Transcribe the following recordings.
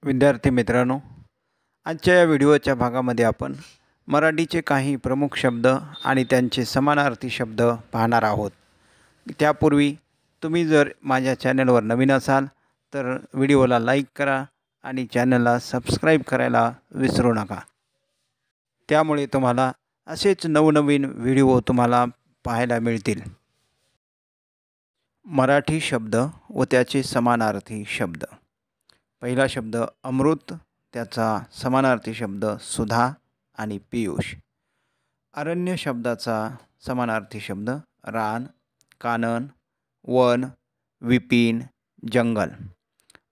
विद्यार्थी मित्रांनो, आजच्या या व्हिडिओच्या भागामध्ये आपण मराठीचे काही प्रमुख शब्द आणि त्यांचे समानार्थी शब्द पाहणार आहोत। त्यापूर्वी तुम्ही जर माझ्या चॅनलवर नवीन असाल तर व्हिडिओला लाईक करा आणि चॅनलला सबस्क्राईब करायला विसरू नका। त्यामुळे तुम्हाला असेच नवनवीन व्हिडिओ तुम्हाला पाहायला मिळतील। मराठी शब्द व त्याचे समानार्थी शब्द। पहिला शब्द अमृत, त्याचा समानार्थी शब्द सुधा आणि पीयूष। अरण्य शब्दाचा समानार्थी शब्द रान, कानन, वन, विपिन, जंगल।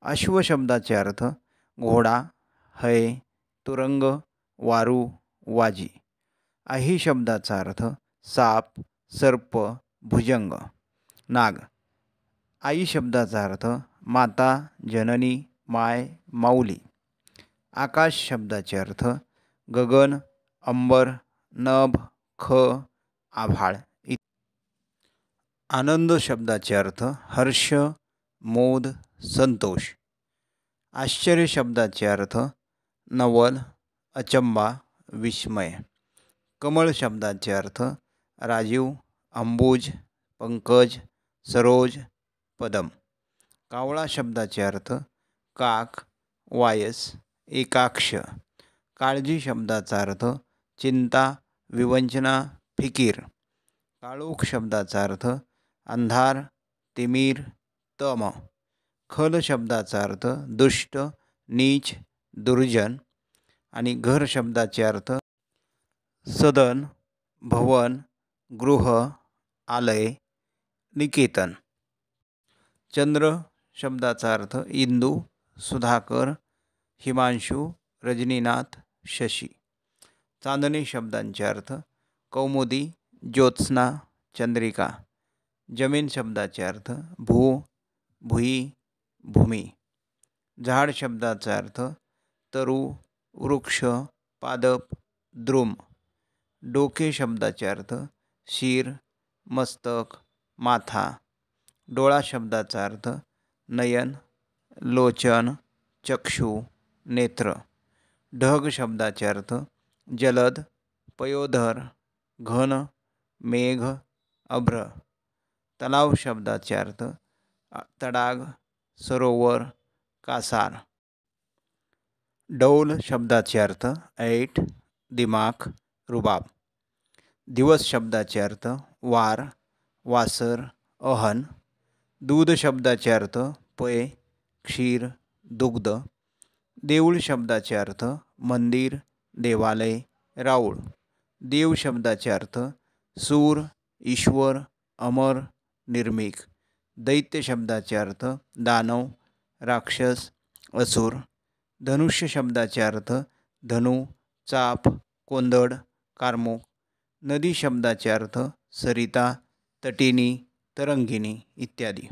अश्व शब्दाचे अर्थ घोडा, है, तुरंग, वारू, वाजी। अही शब्दाचा अर्थ साप, सर्प, भुजंग, नाग। आई शब्दाचा अर्थ माता, जननी, माय, माऊली। आकाश शब्दाचे अर्थ गगन, अंबर, नभ, ख, आभाळ। आनंद शब्दाचे अर्थ हर्ष, मोद, संतोष। आश्चर्य शब्दाचे अर्थ नवल, अचंबा, विस्मय। कमळ शब्दाचे अर्थ राजीव, अंबुज, पंकज, सरोज, पदम। कावळा शब्दाचे अर्थ काक, वायस, एकाक्ष। काळजी शब्दाचा अर्थ चिंता, विवंचना, फिकीर। काळोख शब्दाचा अर्थ अंधार, तिमीर, तम। खल शब्दाचा अर्थ दुष्ट, नीच, दुर्जन। आणि घर शब्दाचे अर्थ सदन, भवन, गृह, आलय, निकेतन। चंद्र शब्दाचा अर्थ इंदू, सुधाकर, हिमांशु, रजनीनाथ, शशी। चांदणे शब्दांचे अर्थ कौमुदी, ज्योत्स्ना, चंद्रिका। जमीन शब्दाचे अर्थ भू, भुई, भूमी। झाड शब्दाचा अर्थ तरु, वृक्ष, पादप, द्रुम। डोके शब्दाचे अर्थ शिर, मस्तक, माथा। डोळा शब्दाचा अर्थ नयन, लोचन, चक्षु, नेत्र। ढग शब्दाचे अर्थ जलद, पयोधर, घन, मेघ, अभ्र। तलाव शब्दाचे अर्थ तडाग, सरोवर, कासार। डौल शब्दाचे अर्थ ऐट, दिमाख, रुबाब। दिवस शब्दाचे अर्थ वार, वासर, अहन। दूध शब्दाचे अर्थ पै, क्षीर, दुग्ध। देऊळ शब्दाचे अर्थ मंदिर, देवालय, राऊळ। देव शब्दाचे अर्थ सूर, ईश्वर, अमर, निर्मिक। दैत्य शब्दाचे अर्थ दानव, राक्षस, असुर। धनुष्य शब्दाचे अर्थ धनु, चाप, कोंदड, कार्मुक। नदी शब्दाचे अर्थ सरिता, तटिनी, तरंगिणी इत्यादी।